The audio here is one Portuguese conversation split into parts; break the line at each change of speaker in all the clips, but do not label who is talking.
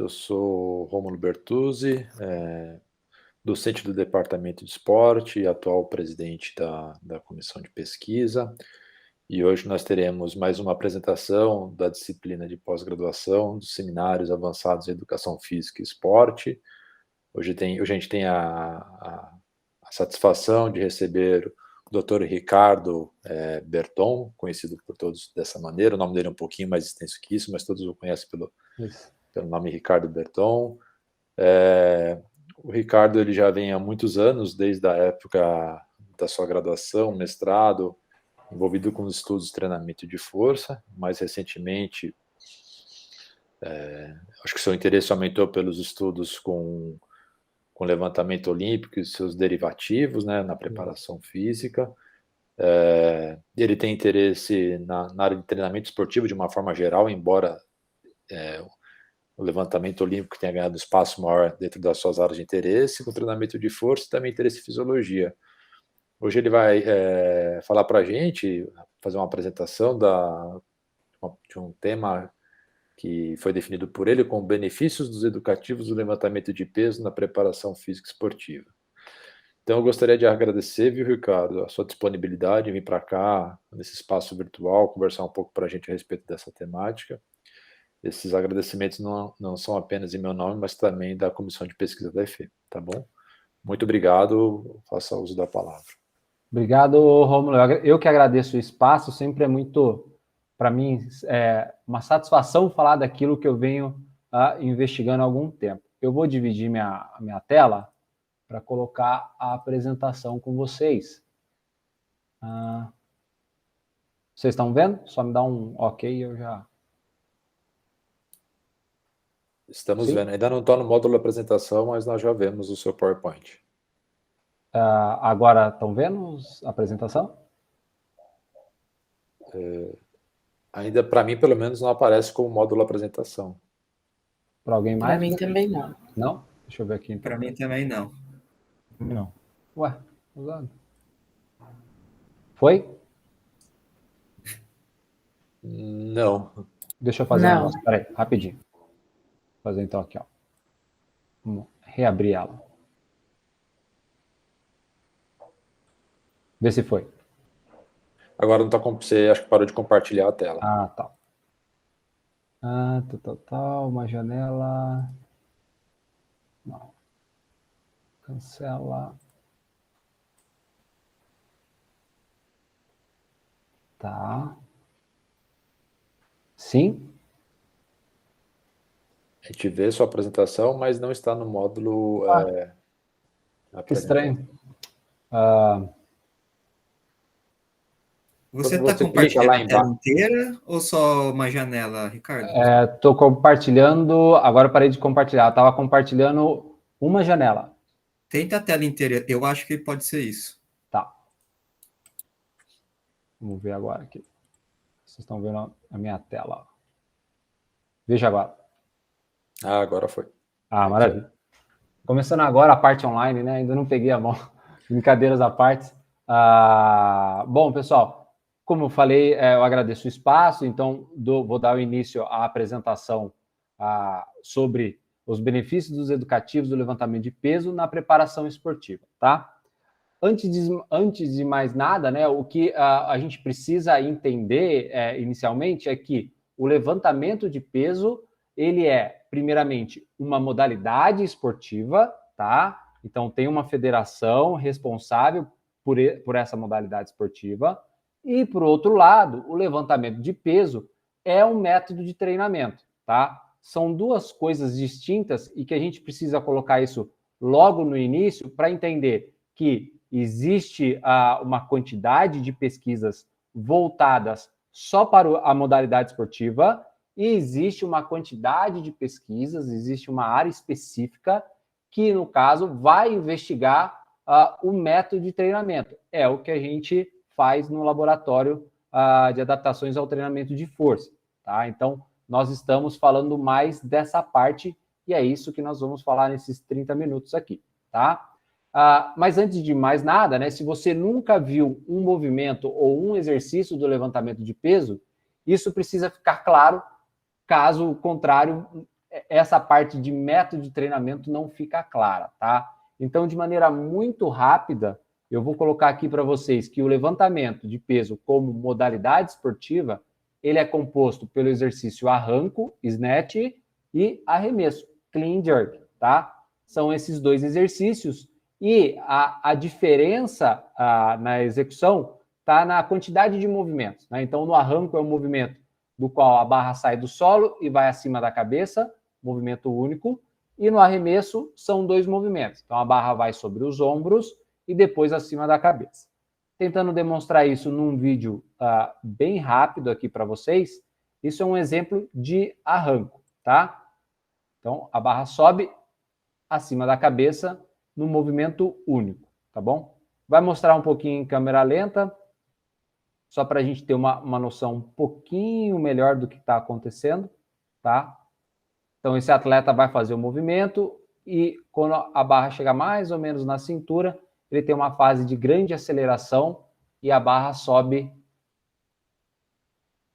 Eu sou Rômulo Bertuzzi, docente do Departamento de Esporte e atual presidente da Comissão de Pesquisa. E hoje nós teremos mais uma apresentação da disciplina de pós-graduação dos seminários avançados em Educação Física e Esporte. Hoje a gente tem a satisfação de receber o Dr. Ricardo Berton, conhecido por todos dessa maneira. O nome dele é um pouquinho mais extenso que isso, mas todos o conhecem pelo nome Ricardo Berton. O Ricardo ele já vem há muitos anos, desde a época da sua graduação, mestrado, envolvido com os estudos de treinamento de força. Mais recentemente, acho que seu interesse aumentou pelos estudos com levantamento olímpico e seus derivativos, né, na preparação física. Ele tem interesse na área de treinamento esportivo de uma forma geral, embora o levantamento olímpico tenha ganhado espaço maior dentro das suas áreas de interesse, com treinamento de força e também interesse em fisiologia. Hoje ele vai falar para a gente, fazer uma apresentação de um tema que foi definido por ele como benefícios dos educativos do levantamento de peso na preparação física esportiva. Então, eu gostaria de agradecer, viu, Ricardo, a sua disponibilidade em vir para cá, nesse espaço virtual, conversar um pouco para a gente a respeito dessa temática. Esses agradecimentos não são apenas em meu nome, mas também da Comissão de Pesquisa da EFE, tá bom? Muito obrigado, faça uso da palavra.
Obrigado, Rômulo. Eu que agradeço o espaço, sempre é muito, para mim, uma satisfação falar daquilo que eu venho investigando há algum tempo. Eu vou dividir minha tela para colocar a apresentação com vocês. Vocês estão vendo? Só me dá um ok e eu já...
Estamos Sim. Vendo. Ainda não está no módulo da apresentação, mas nós já vemos o seu PowerPoint.
Agora estão vendo a apresentação?
Ainda, para mim, pelo menos, não aparece como módulo apresentação.
Para alguém mais?
Para mim também não.
Não? Deixa eu ver aqui. Então.
Para mim também não.
Não. Ué, usado. Foi?
Não.
Deixa eu fazer um negócio. Peraí, rapidinho. Vou fazer então aqui, ó. Vamos reabrir ela. Vê se foi.
Agora não está com você, acho que parou de compartilhar a tela.
Tá. Uma janela. Não. Cancela. Tá. Sim?
A gente vê sua apresentação, mas não está no módulo...
Que estranho.
Você está compartilhando a tela inteira ou só uma janela, Ricardo?
Estou compartilhando... Agora eu parei de compartilhar. Eu estava compartilhando uma janela.
Tenta a tela inteira. Eu acho que pode ser isso.
Tá. Vamos ver agora aqui. Vocês estão vendo a minha tela. Veja agora.
Agora foi.
Maravilha. Começando agora a parte online, né? Ainda não peguei a mão. Brincadeiras à parte. Bom, pessoal, como eu falei, eu agradeço o espaço, então vou dar o início à apresentação sobre os benefícios dos educativos do levantamento de peso na preparação esportiva, tá? Antes de mais nada, né, o que a gente precisa entender inicialmente é que o levantamento de peso, ele é, primeiramente, uma modalidade esportiva, tá? Então, tem uma federação responsável por essa modalidade esportiva. E, por outro lado, o levantamento de peso é um método de treinamento, tá? São duas coisas distintas e que a gente precisa colocar isso logo no início para entender que existe uma quantidade de pesquisas voltadas só para a modalidade esportiva e existe uma quantidade de pesquisas, existe uma área específica que, no caso, vai investigar o método de treinamento. É o que a gente faz no laboratório de adaptações ao treinamento de força, tá? Então, nós estamos falando mais dessa parte e é isso que nós vamos falar nesses 30 minutos aqui, tá? Mas antes de mais nada, né, se você nunca viu um movimento ou um exercício do levantamento de peso, isso precisa ficar claro, caso contrário, essa parte de método de treinamento não fica clara, tá? Então, de maneira muito rápida, eu vou colocar aqui para vocês que o levantamento de peso como modalidade esportiva, ele é composto pelo exercício arranco, snatch e arremesso, clean jerk, tá? São esses dois exercícios e a diferença na execução está na quantidade de movimentos, né? Então, no arranco é um movimento do qual a barra sai do solo e vai acima da cabeça, movimento único, e no arremesso são 2 movimentos. Então, a barra vai sobre os ombros e depois acima da cabeça. Tentando demonstrar isso num vídeo bem rápido aqui para vocês, isso é um exemplo de arranco, tá? Então, a barra sobe acima da cabeça no movimento único, tá bom? Vai mostrar um pouquinho em câmera lenta, só para a gente ter uma noção um pouquinho melhor do que está acontecendo, tá? Então, esse atleta vai fazer o movimento e quando a barra chega mais ou menos na cintura, ele tem uma fase de grande aceleração e a barra sobe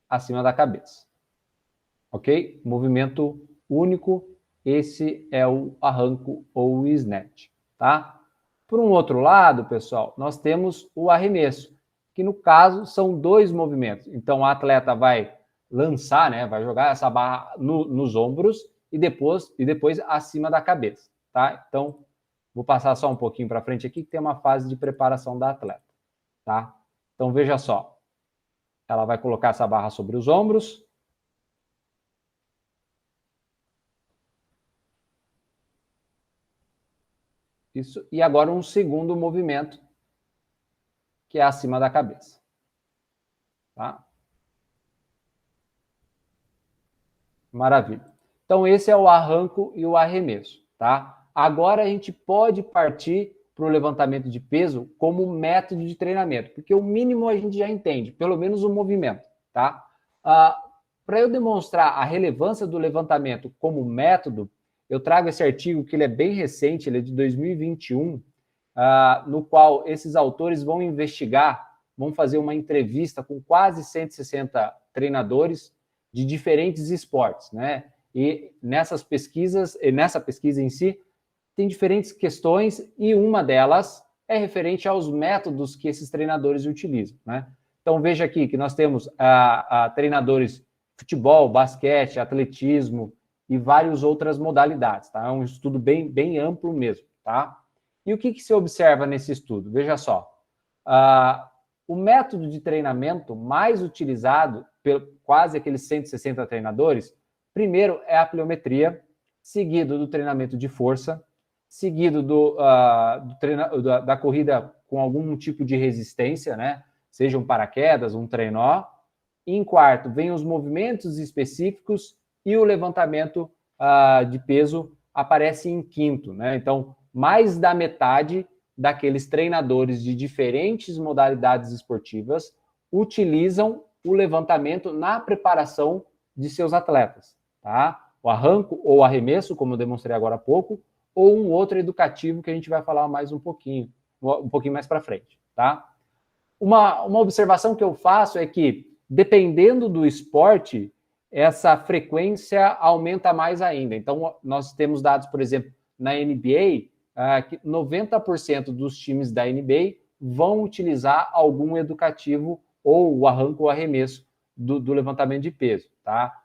acima da cabeça. Ok? Movimento único, esse é o arranco ou o snatch, tá? Por um outro lado, pessoal, nós temos o arremesso, que no caso são 2 movimentos. Então, o atleta vai lançar, né? Vai jogar essa barra nos ombros e depois acima da cabeça, tá? Então, vou passar só um pouquinho para frente aqui, que tem uma fase de preparação da atleta, tá? Então, veja só. Ela vai colocar essa barra sobre os ombros. Isso. E agora um segundo movimento, que é acima da cabeça. Tá? Maravilha. Então, esse é o arranco e o arremesso, tá? Agora a gente pode partir para o levantamento de peso como método de treinamento, porque o mínimo a gente já entende, pelo menos o movimento, tá? Para eu demonstrar a relevância do levantamento como método, eu trago esse artigo que ele é bem recente, ele é de 2021, no qual esses autores vão investigar, vão fazer uma entrevista com quase 160 treinadores de diferentes esportes, né? E nessa pesquisa em si, tem diferentes questões e uma delas é referente aos métodos que esses treinadores utilizam, né? Então, veja aqui que nós temos treinadores de futebol, basquete, atletismo e várias outras modalidades, tá? É um estudo bem amplo mesmo, tá? E o que se observa nesse estudo? Veja só, o método de treinamento mais utilizado por quase aqueles 160 treinadores, primeiro é a pliometria, seguido do treinamento de força, seguido da corrida com algum tipo de resistência, né? Seja um paraquedas, um trenó. E em quarto, vem os movimentos específicos e o levantamento de peso aparece em quinto, né? Então, mais da metade daqueles treinadores de diferentes modalidades esportivas utilizam o levantamento na preparação de seus atletas, tá? O arranco ou arremesso, como eu demonstrei agora há pouco, ou um outro educativo que a gente vai falar mais um pouquinho mais para frente, tá? Uma observação que eu faço é que, dependendo do esporte, essa frequência aumenta mais ainda. Então, nós temos dados, por exemplo, na NBA, que 90% dos times da NBA vão utilizar algum educativo ou o arranco ou arremesso do levantamento de peso, tá?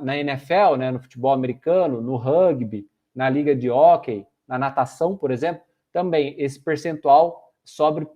Na NFL, né, no futebol americano, no rugby, na liga de hóquei, na natação, por exemplo, também esse percentual sobe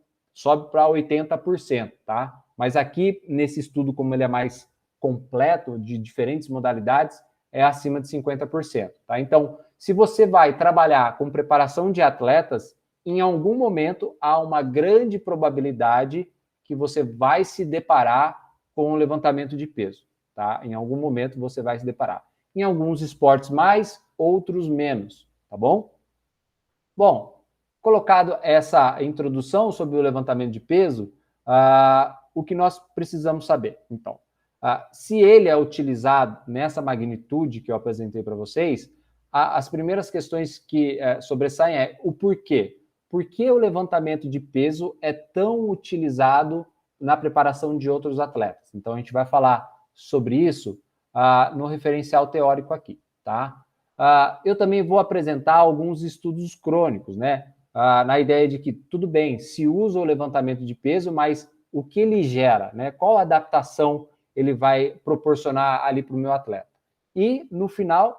para 80%, tá? Mas aqui, nesse estudo, como ele é mais completo, de diferentes modalidades, é acima de 50%, tá? Então, se você vai trabalhar com preparação de atletas, em algum momento há uma grande probabilidade que você vai se deparar com o levantamento de peso, tá? Em algum momento você vai se deparar. Em alguns esportes mais, outros menos, tá bom? Bom, colocado essa introdução sobre o levantamento de peso, o que nós precisamos saber, então? Se ele é utilizado nessa magnitude que eu apresentei para vocês, as primeiras questões que sobressaem é o porquê. Por que o levantamento de peso é tão utilizado na preparação de outros atletas? Então, a gente vai falar sobre isso no referencial teórico aqui, tá? Eu também vou apresentar alguns estudos crônicos, né? Na ideia de que, tudo bem, se usa o levantamento de peso, mas o que ele gera, né? Qual adaptação ele vai proporcionar ali para o meu atleta? E, no final,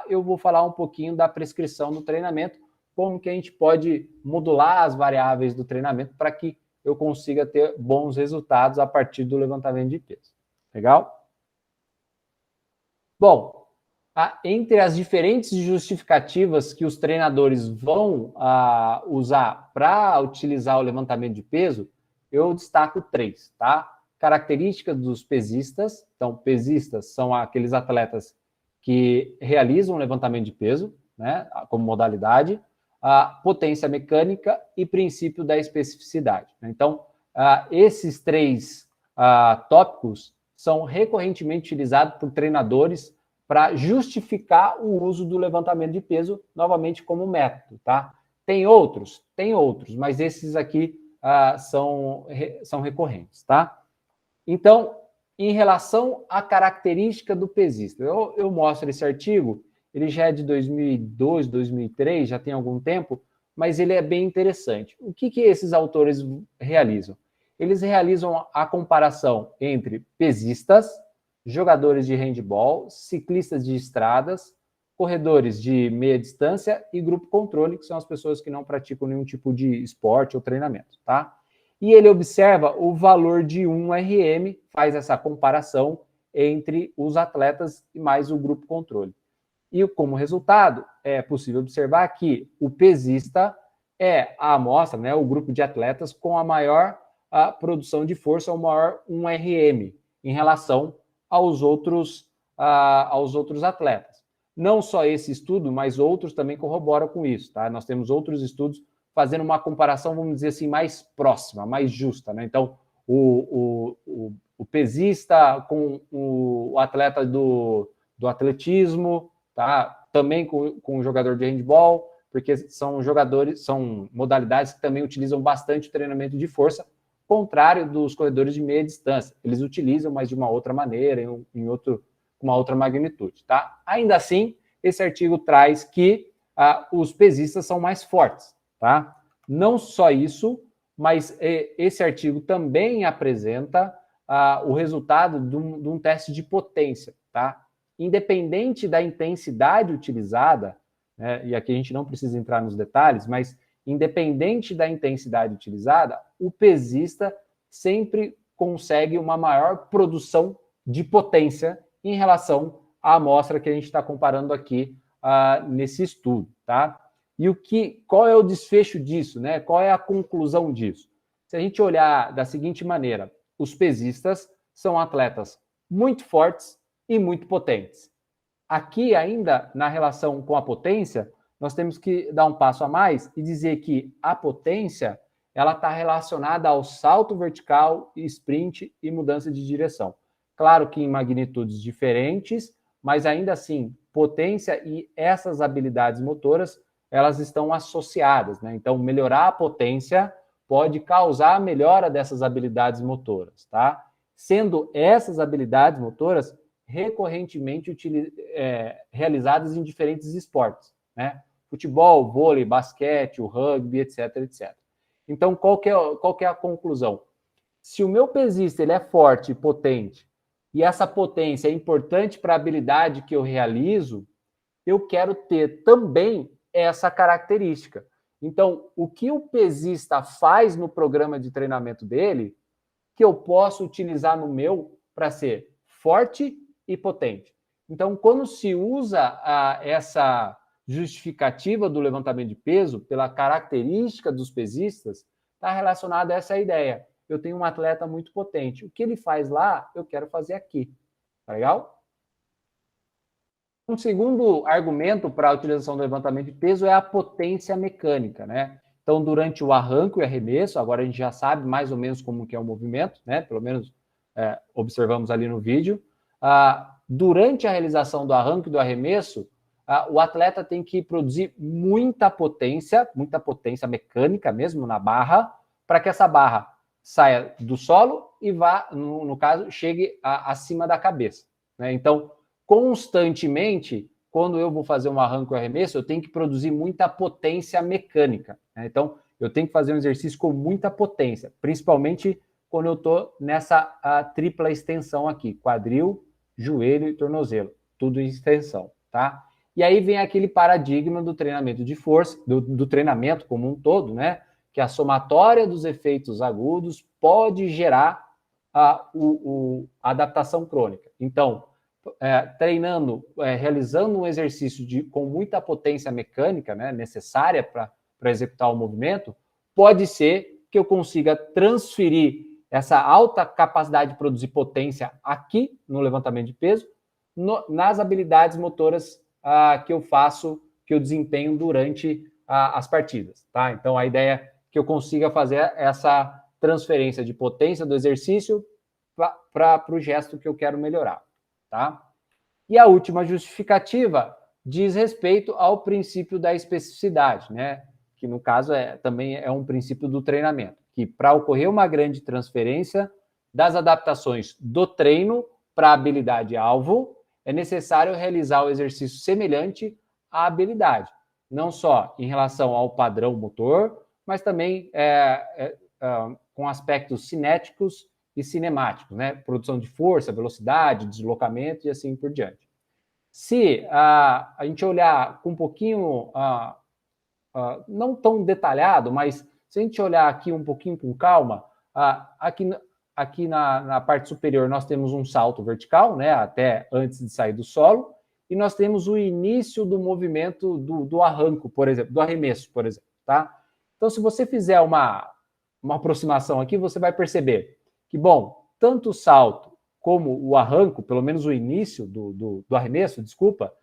eu vou falar um pouquinho da prescrição do treinamento, como que a gente pode modular as variáveis do treinamento para que eu consiga ter bons resultados a partir do levantamento de peso. Legal? Bom, entre as diferentes justificativas que os treinadores vão usar para utilizar o levantamento de peso, eu destaco 3, tá? Características dos pesistas. Então, pesistas são aqueles atletas que realizam o levantamento de peso, né, como modalidade, a potência mecânica e princípio da especificidade. Então, esses 3 tópicos são recorrentemente utilizados por treinadores para justificar o uso do levantamento de peso, novamente, como método, tá? Tem outros, mas esses aqui são recorrentes, tá? Então, em relação à característica do pesista, eu mostro esse artigo, ele já é de 2002, 2003, já tem algum tempo, mas ele é bem interessante. O que esses autores realizam? Eles realizam a comparação entre pesistas, jogadores de handebol, ciclistas de estradas, corredores de meia distância e grupo controle, que são as pessoas que não praticam nenhum tipo de esporte ou treinamento, tá? E ele observa o valor de 1 RM, faz essa comparação entre os atletas e mais o grupo controle. E como resultado, é possível observar que o pesista é a amostra, né, o grupo de atletas com a maior produção de força, o maior 1 RM, em relação aos outros atletas. Não só esse estudo, mas outros também corroboram com isso, tá? Nós temos outros estudos fazendo uma comparação, vamos dizer assim, mais próxima, mais justa, né? Então, o pesista com o atleta do atletismo, tá? Também com o jogador de handball, porque são modalidades que também utilizam bastante treinamento de força, contrário dos corredores de meia distância. Eles utilizam, mas de uma outra maneira, com uma outra magnitude, tá? Ainda assim, esse artigo traz que os pesistas são mais fortes, tá? Não só isso, mas esse artigo também apresenta o resultado de um teste de potência, tá? Independente da intensidade utilizada, né, e aqui a gente não precisa entrar nos detalhes, mas independente da intensidade utilizada, o pesista sempre consegue uma maior produção de potência em relação à amostra que a gente está comparando aqui nesse estudo, tá? E qual é o desfecho disso, né? Qual é a conclusão disso? Se a gente olhar da seguinte maneira, os pesistas são atletas muito fortes e muito potentes. Aqui, ainda na relação com a potência, nós temos que dar um passo a mais e dizer que a potência ela está relacionada ao salto vertical, sprint e mudança de direção. Claro que em magnitudes diferentes, mas ainda assim, potência e essas habilidades motoras, elas estão associadas, né? Então, melhorar a potência pode causar a melhora dessas habilidades motoras, tá? Sendo essas habilidades motoras recorrentemente realizadas em diferentes esportes, né? Futebol, vôlei, basquete, o rugby, etc, etc. Então, qual que é a conclusão? Se o meu pesista ele é forte e potente, e essa potência é importante para a habilidade que eu realizo, eu quero ter também essa característica. Então, o que o pesista faz no programa de treinamento dele, que eu posso utilizar no meu para ser forte e potente. Então, quando se usa essa justificativa do levantamento de peso pela característica dos pesistas, está relacionada a essa ideia. Eu tenho um atleta muito potente. O que ele faz lá, eu quero fazer aqui. Tá legal? Um segundo argumento para a utilização do levantamento de peso é a potência mecânica, né? Então, durante o arranque e arremesso, agora a gente já sabe mais ou menos como que é o movimento, né? Pelo menos observamos ali no vídeo. Durante a realização do arranque e do arremesso, o atleta tem que produzir muita potência mecânica mesmo na barra, para que essa barra saia do solo e vá, no caso, chegue acima da cabeça, né? Então, constantemente, quando eu vou fazer um arranco e arremesso, eu tenho que produzir muita potência mecânica, né? Então, eu tenho que fazer um exercício com muita potência, principalmente quando eu estou nessa tripla extensão aqui, quadril, joelho e tornozelo, tudo em extensão, tá? E aí vem aquele paradigma do treinamento de força, do treinamento como um todo, né? Que a somatória dos efeitos agudos pode gerar a adaptação crônica. Então, treinando, realizando um exercício com muita potência mecânica, né, necessária para executar o movimento, pode ser que eu consiga transferir essa alta capacidade de produzir potência aqui no levantamento de peso, nas habilidades motoras que eu faço, que eu desempenho durante as partidas, tá? Então, a ideia é que eu consiga fazer essa transferência de potência do exercício para o gesto que eu quero melhorar, tá? E a última justificativa diz respeito ao princípio da especificidade, né? Que no caso também é um princípio do treinamento, que para ocorrer uma grande transferência das adaptações do treino para a habilidade-alvo, é necessário realizar o exercício semelhante à habilidade, não só em relação ao padrão motor, mas também com aspectos cinéticos e cinemáticos, né? Produção de força, velocidade, deslocamento e assim por diante. Se a gente olhar com um pouquinho, não tão detalhado, mas se a gente olhar aqui um pouquinho com calma, aqui na parte superior nós temos um salto vertical, né, até antes de sair do solo, e nós temos o início do movimento do arranco, por exemplo, do arremesso, por exemplo, tá? Então, se você fizer uma aproximação aqui, você vai perceber que, bom, tanto o salto como o arranco, pelo menos o início do arremesso, desculpa,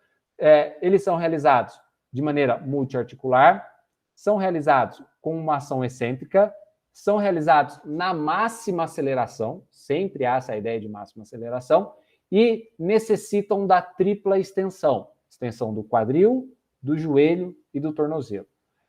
eles são realizados de maneira multiarticular, são realizados com uma ação excêntrica, são realizados na máxima aceleração, sempre há essa ideia de máxima aceleração, e necessitam da tripla extensão, extensão do quadril, do joelho e do tornozelo.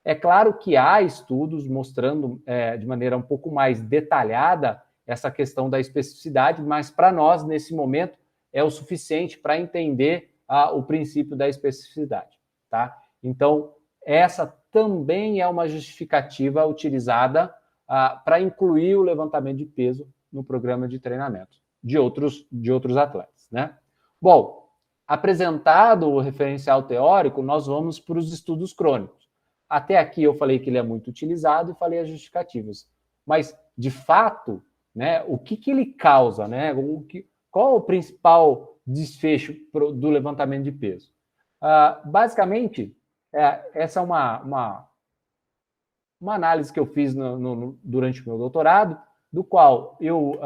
É claro que há estudos mostrando de maneira um pouco mais detalhada essa questão da especificidade, mas para nós, nesse momento, é o suficiente para entender o princípio da especificidade, tá? Então, essa também é uma justificativa utilizada para incluir o levantamento de peso no programa de treinamento de outros atletas, né? Bom, apresentado o referencial teórico, nós vamos para os estudos crônicos. Até aqui eu falei que ele é muito utilizado e falei as justificativas. Mas, de fato, né, o que ele causa, né? Qual o principal desfecho do levantamento de peso? Basicamente, essa é uma análise que eu fiz durante o meu doutorado, do qual eu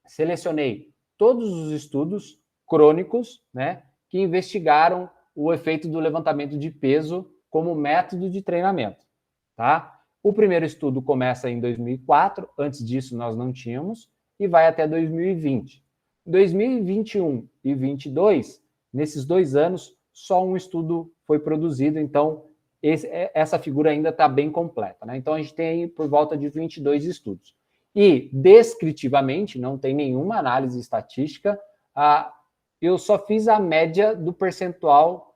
selecionei todos os estudos crônicos, né, que investigaram o efeito do levantamento de peso como método de treinamento, tá? O primeiro estudo começa em 2004, antes disso nós não tínhamos, e vai até 2020. 2021 e 2022, nesses 2 anos, só um estudo foi produzido, então essa figura ainda está bem completa, né? Então a gente tem aí por volta de 22 estudos. E, descritivamente, não tem nenhuma análise estatística, eu só fiz a média do percentual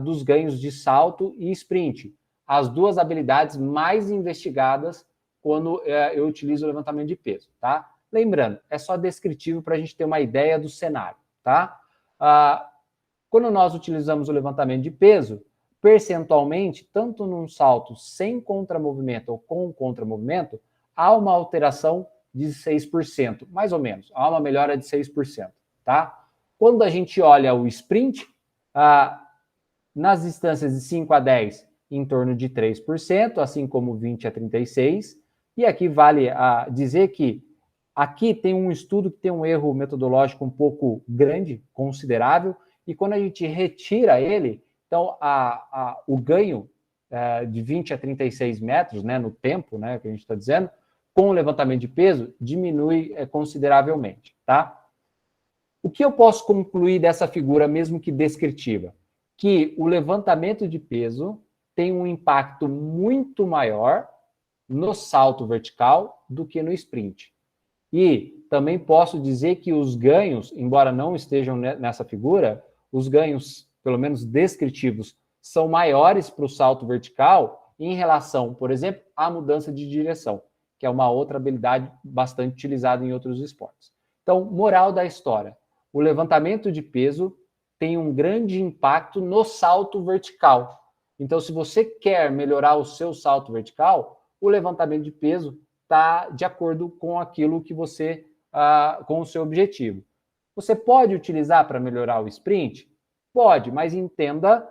dos ganhos de salto e sprint, as duas habilidades mais investigadas quando eu utilizo o levantamento de peso, tá? Lembrando, é só descritivo para a gente ter uma ideia do cenário, tá? Quando nós utilizamos o levantamento de peso, percentualmente, tanto num salto sem contramovimento ou com contramovimento, há uma alteração de 6%, mais ou menos, há uma melhora de 6%, tá? Quando a gente olha o sprint, nas distâncias de 5 a 10, em torno de 3%, assim como 20 a 36, e aqui vale dizer que aqui tem um estudo que tem um erro metodológico um pouco grande, considerável, e quando a gente retira ele, então o ganho de 20 a 36 metros, né, no tempo, né, que a gente está dizendo, com o levantamento de peso, diminui consideravelmente, tá? O que eu posso concluir dessa figura, mesmo que descritiva? Que o levantamento de peso tem um impacto muito maior no salto vertical do que no sprint. E também posso dizer que os ganhos, embora não estejam nessa figura, os ganhos, pelo menos descritivos, são maiores para o salto vertical em relação, por exemplo, à mudança de direção, que é uma outra habilidade bastante utilizada em outros esportes. Então, moral da história, o levantamento de peso tem um grande impacto no salto vertical. Então, se você quer melhorar o seu salto vertical, o levantamento de peso está de acordo com aquilo que você, com o seu objetivo. Você pode utilizar para melhorar o sprint? Pode, mas entenda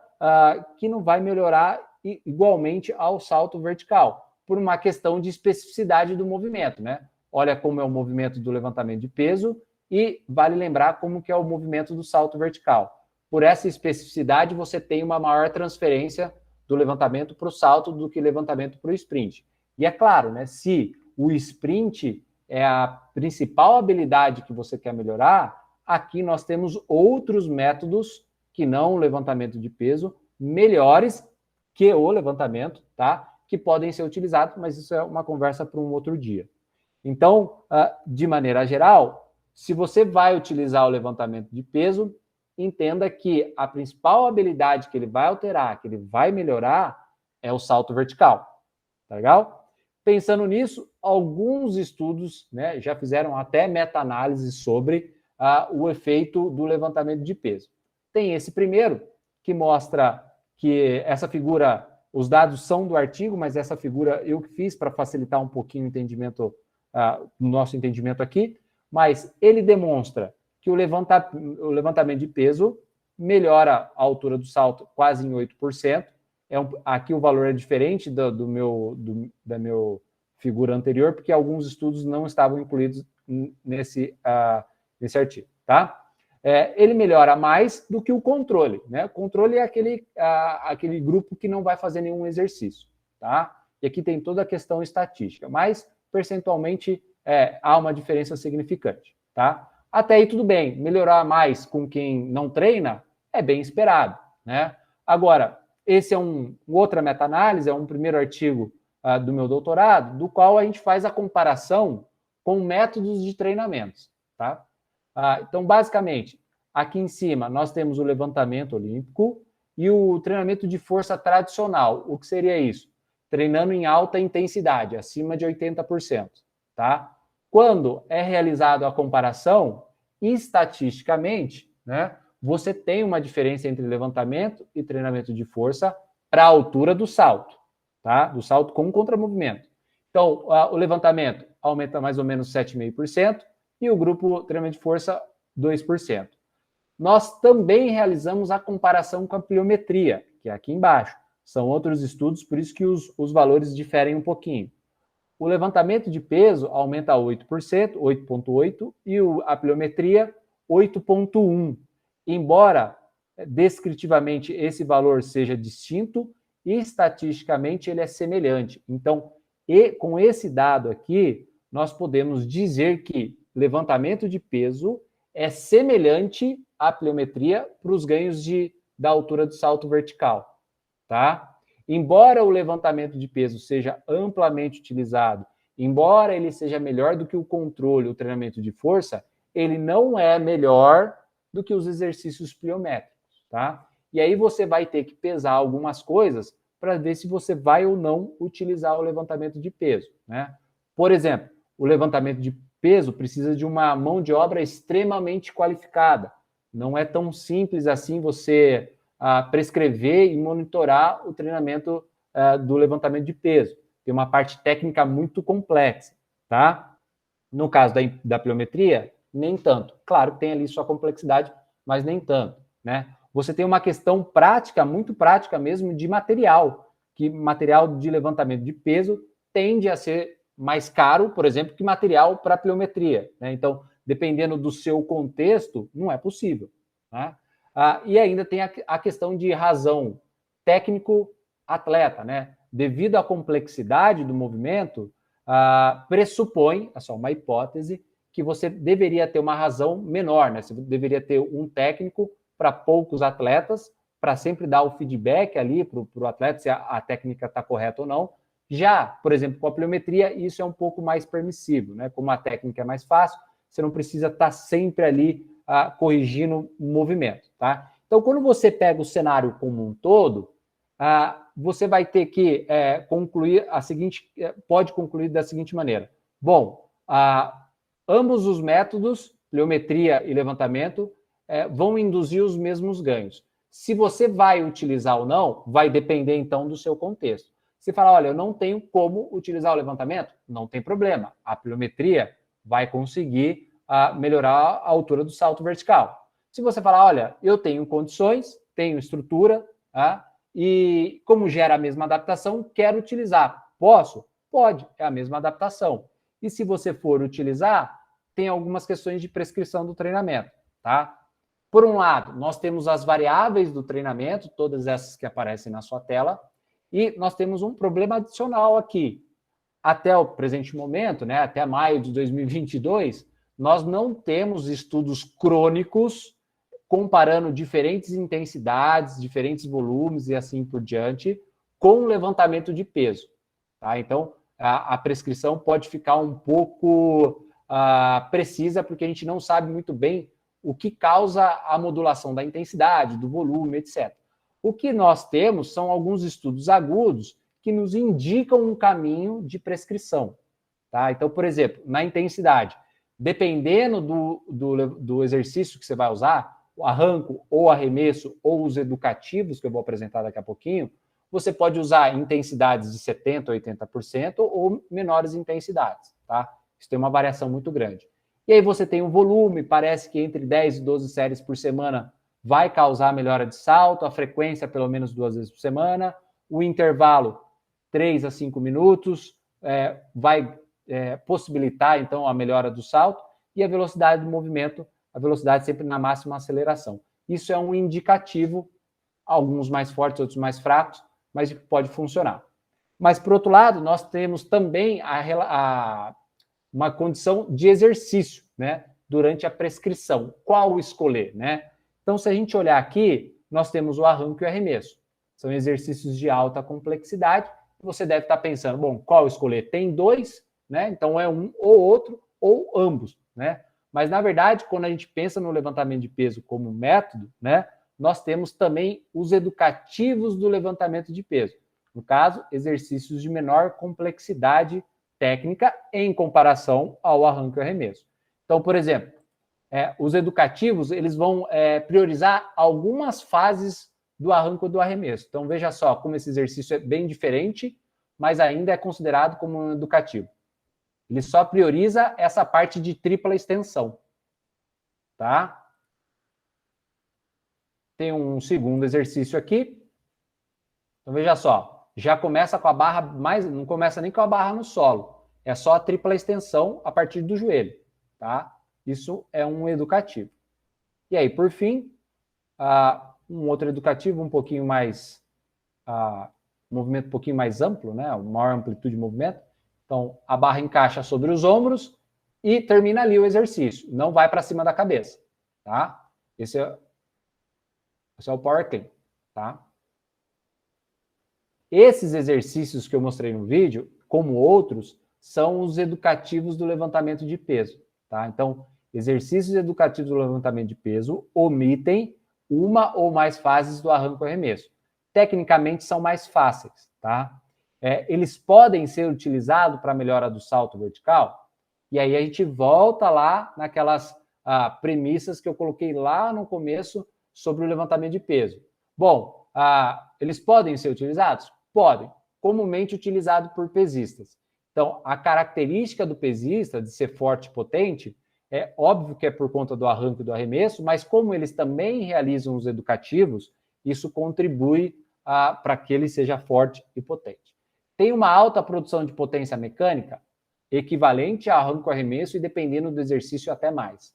que não vai melhorar igualmente ao salto vertical, por uma questão de especificidade do movimento, né? Olha como é o movimento do levantamento de peso e vale lembrar como que é o movimento do salto vertical. Por essa especificidade, você tem uma maior transferência do levantamento para o salto do que levantamento para o sprint. E é claro, né, se o sprint é a principal habilidade que você quer melhorar, aqui nós temos outros métodos que não o levantamento de peso, melhores que o levantamento, tá? Que podem ser utilizados, mas isso é uma conversa para um outro dia. Então, de maneira geral, se você vai utilizar o levantamento de peso, entenda que a principal habilidade que ele vai alterar, que ele vai melhorar, é o salto vertical. Tá legal? Pensando nisso, alguns estudos, né, já fizeram até meta-análise sobre o efeito do levantamento de peso. Tem esse primeiro, que mostra que essa figura, os dados são do artigo, mas essa figura eu que fiz para facilitar um pouquinho o entendimento, o nosso entendimento aqui, mas ele demonstra que o levantamento de peso melhora a altura do salto quase em 8%. Aqui o valor é diferente da meu figura anterior, porque alguns estudos não estavam incluídos nesse artigo, tá? Ele melhora mais do que o controle, né? O controle é aquele grupo que não vai fazer nenhum exercício, tá? E aqui tem toda a questão estatística, mas percentualmente há uma diferença significante, tá? Até aí tudo bem, melhorar mais com quem não treina é bem esperado, né? Agora, esse é outra meta-análise, é um primeiro artigo do meu doutorado, do qual a gente faz a comparação com métodos de treinamentos, tá? Então, basicamente, aqui em cima nós temos o levantamento olímpico e o treinamento de força tradicional. O que seria isso? Treinando em alta intensidade, acima de 80%, tá? Quando é realizada a comparação, estatisticamente, né, você tem uma diferença entre levantamento e treinamento de força para a altura do salto, tá? Do salto com contramovimento. Então, o levantamento aumenta mais ou menos 7,5% e o grupo treinamento de força 2%. Nós também realizamos a comparação com a pliometria, que é aqui embaixo. São outros estudos, por isso que os valores diferem um pouquinho. O levantamento de peso aumenta 8%, 8,8%, e a pliometria 8,1%. Embora descritivamente esse valor seja distinto, estatisticamente ele é semelhante. Então, com esse dado aqui, nós podemos dizer que levantamento de peso é semelhante à pliometria para os ganhos da altura do salto vertical, tá? Embora o levantamento de peso seja amplamente utilizado, embora ele seja melhor do que o controle, o treinamento de força, ele não é melhor do que os exercícios pliométricos, tá? E aí você vai ter que pesar algumas coisas para ver se você vai ou não utilizar o levantamento de peso, né? Por exemplo, o levantamento de peso precisa de uma mão de obra extremamente qualificada. Não é tão simples assim você prescrever e monitorar o treinamento do levantamento de peso. Tem uma parte técnica muito complexa, tá? No caso da pliometria, nem tanto. Claro que tem ali sua complexidade, mas nem tanto, né? Você tem uma questão prática, muito prática mesmo, de material, que material de levantamento de peso tende a ser mais caro, por exemplo, que material para pliometria, né? Então, dependendo do seu contexto, não é possível, né? E ainda tem a questão de razão técnico-atleta, né? Devido à complexidade do movimento, pressupõe, é só uma hipótese, que você deveria ter uma razão menor, né? Você deveria ter um técnico para poucos atletas, para sempre dar o feedback ali para o atleta se a técnica está correta ou não. Já, por exemplo, com a pliometria, isso é um pouco mais permissível, né? Como a técnica é mais fácil, você não precisa estar sempre ali corrigindo o movimento, tá? Então, quando você pega o cenário como um todo, você vai ter que concluir pode concluir da seguinte maneira. Bom, ambos os métodos, pliometria e levantamento, vão induzir os mesmos ganhos. Se você vai utilizar ou não, vai depender, então, do seu contexto. Você fala, olha, eu não tenho como utilizar o levantamento? Não tem problema. A pliometria vai conseguir melhorar a altura do salto vertical. Se você falar, olha, eu tenho condições, tenho estrutura, e como gera a mesma adaptação, quero utilizar. Posso? Pode, é a mesma adaptação. E se você for utilizar, tem algumas questões de prescrição do treinamento, tá? Por um lado, nós temos as variáveis do treinamento, todas essas que aparecem na sua tela, e nós temos um problema adicional aqui. Até o presente momento, né, até maio de 2022, nós não temos estudos crônicos comparando diferentes intensidades, diferentes volumes e assim por diante, com o levantamento de peso. Tá? Então, a prescrição pode ficar um pouco precisa, porque a gente não sabe muito bem o que causa a modulação da intensidade, do volume, etc. O que nós temos são alguns estudos agudos que nos indicam um caminho de prescrição. Tá? Então, por exemplo, na intensidade, dependendo do exercício que você vai usar, o arranco ou arremesso ou os educativos, que eu vou apresentar daqui a pouquinho, você pode usar intensidades de 70% a 80% ou menores intensidades. Tá? Isso tem uma variação muito grande. E aí você tem o volume, parece que entre 10 e 12 séries por semana vai causar melhora de salto, a frequência pelo menos 2 vezes por semana, o intervalo 3 a 5 minutos, vai possibilitar, então, a melhora do salto, e a velocidade do movimento, a velocidade sempre na máxima aceleração. Isso é um indicativo, alguns mais fortes, outros mais fracos, mas pode funcionar. Mas, por outro lado, nós temos também uma condição de exercício, né, durante a prescrição. Qual escolher, né? Então, se a gente olhar aqui, nós temos o arranco e o arremesso. São exercícios de alta complexidade. Você deve estar pensando, bom, qual escolher? Tem 2, né? Então é um ou outro, ou ambos, né? Mas, na verdade, quando a gente pensa no levantamento de peso como método, né, nós temos também os educativos do levantamento de peso. No caso, exercícios de menor complexidade técnica em comparação ao arranco e arremesso. Então, por exemplo, os educativos, eles vão priorizar algumas fases do arranco e do arremesso. Então, veja só como esse exercício é bem diferente, mas ainda é considerado como um educativo. Ele só prioriza essa parte de tripla extensão. Tá? Tem um segundo exercício aqui. Então, veja só. Já começa com a barra não começa nem com a barra no solo. É só a tripla extensão a partir do joelho. Tá? Isso é um educativo. E aí, por fim, um outro educativo um pouquinho mais... movimento um pouquinho mais amplo, né? Maior amplitude de movimento. Então, a barra encaixa sobre os ombros e termina ali o exercício. Não vai para cima da cabeça, tá? Esse é o Power Clean, tá? Esses exercícios que eu mostrei no vídeo, como outros, são os educativos do levantamento de peso, tá? Então, exercícios educativos do levantamento de peso omitem uma ou mais fases do arranco e arremesso. Tecnicamente, são mais fáceis, tá? Eles podem ser utilizados para melhora do salto vertical, e aí a gente volta lá naquelas premissas que eu coloquei lá no começo sobre o levantamento de peso. Bom, eles podem ser utilizados? Podem, comumente utilizado por pesistas. Então, a característica do pesista de ser forte e potente, é óbvio que é por conta do arranco e do arremesso, mas como eles também realizam os educativos, isso contribui para que ele seja forte e potente. Tem uma alta produção de potência mecânica, equivalente a arranco e arremesso, e dependendo do exercício até mais.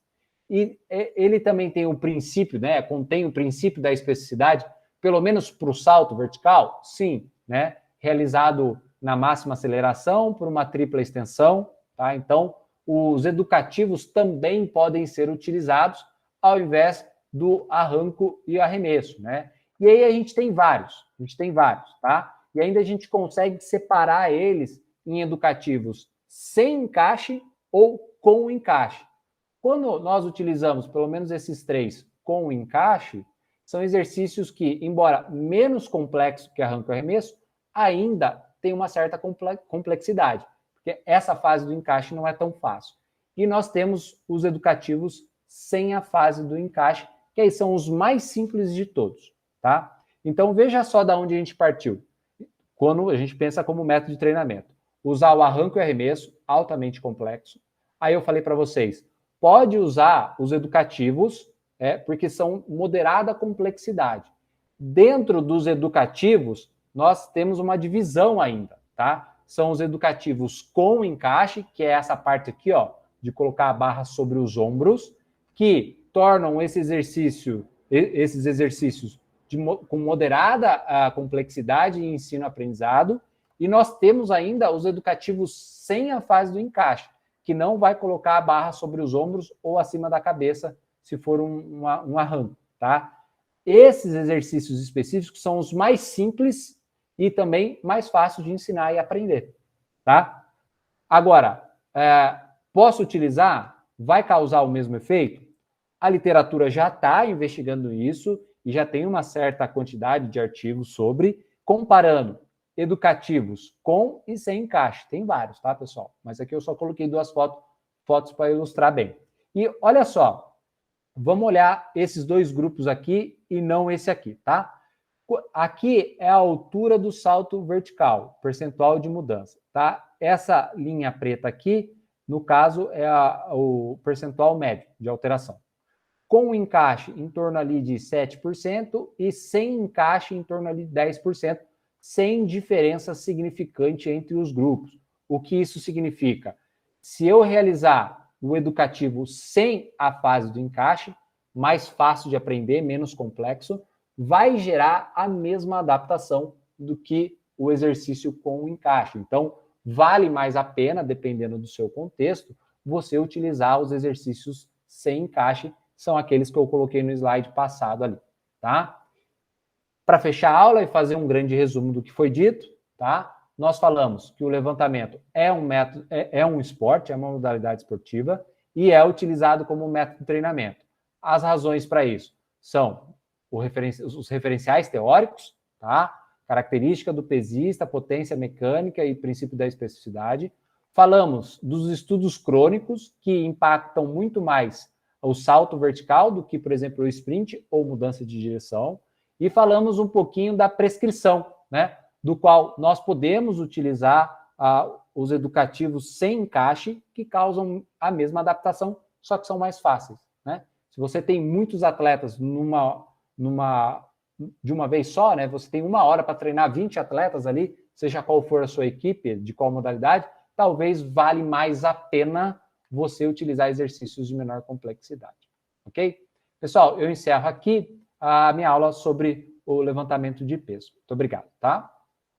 E ele também tem o princípio, né? Contém o princípio da especificidade, pelo menos para o salto vertical, sim, né? Realizado na máxima aceleração por uma tripla extensão, tá? Então, os educativos também podem ser utilizados ao invés do arranco e arremesso, né? E aí a gente tem vários, tá? E ainda a gente consegue separar eles em educativos sem encaixe ou com encaixe. Quando nós utilizamos pelo menos esses 3 com encaixe, são exercícios que, embora menos complexo que arranque e arremesso, ainda tem uma certa complexidade, porque essa fase do encaixe não é tão fácil. E nós temos os educativos sem a fase do encaixe, que aí são os mais simples de todos, tá? Então, veja só da onde a gente partiu, quando a gente pensa como método de treinamento. Usar o arranque e arremesso, altamente complexo. Aí eu falei para vocês, pode usar os educativos, porque são moderada complexidade. Dentro dos educativos, nós temos uma divisão ainda, tá? São os educativos com encaixe, que é essa parte aqui, ó, de colocar a barra sobre os ombros, que tornam esse exercício, esses exercícios com moderada complexidade em ensino-aprendizado, e nós temos ainda os educativos sem a fase do encaixe, que não vai colocar a barra sobre os ombros ou acima da cabeça, se for um arranque, tá? Esses exercícios específicos são os mais simples e também mais fáceis de ensinar e aprender, tá? Agora, posso utilizar? Vai causar o mesmo efeito? A literatura já está investigando isso e já tem uma certa quantidade de artigos sobre, comparando educativos com e sem encaixe. Tem vários, tá, pessoal? Mas aqui eu só coloquei 2 fotos para ilustrar bem. E olha só, vamos olhar esses 2 grupos aqui e não esse aqui, tá? Aqui é a altura do salto vertical, percentual de mudança, tá? Essa linha preta aqui, no caso, é o percentual médio de alteração. Com encaixe em torno ali de 7% e sem encaixe em torno ali de 10%, sem diferença significante entre os grupos. O que isso significa? Se eu realizar o educativo sem a fase do encaixe, mais fácil de aprender, menos complexo, vai gerar a mesma adaptação do que o exercício com o encaixe. Então, vale mais a pena, dependendo do seu contexto, você utilizar os exercícios sem encaixe, são aqueles que eu coloquei no slide passado ali, tá? Para fechar a aula e fazer um grande resumo do que foi dito, tá? Nós falamos que o levantamento é um método, é um esporte, é uma modalidade esportiva e é utilizado como método de treinamento. As razões para isso são os referenciais teóricos, tá? Característica do pesista, potência mecânica e princípio da especificidade. Falamos dos estudos crônicos, que impactam muito mais o salto vertical do que, por exemplo, o sprint ou mudança de direção. E falamos um pouquinho da prescrição, né? Do qual nós podemos utilizar os educativos sem encaixe, que causam a mesma adaptação, só que são mais fáceis, né? Se você tem muitos atletas de uma vez só, né? Você tem 1 hora para treinar 20 atletas ali, seja qual for a sua equipe, de qual modalidade, talvez vale mais a pena você utilizar exercícios de menor complexidade, ok? Pessoal, eu encerro aqui a minha aula sobre o levantamento de peso. Muito obrigado, tá?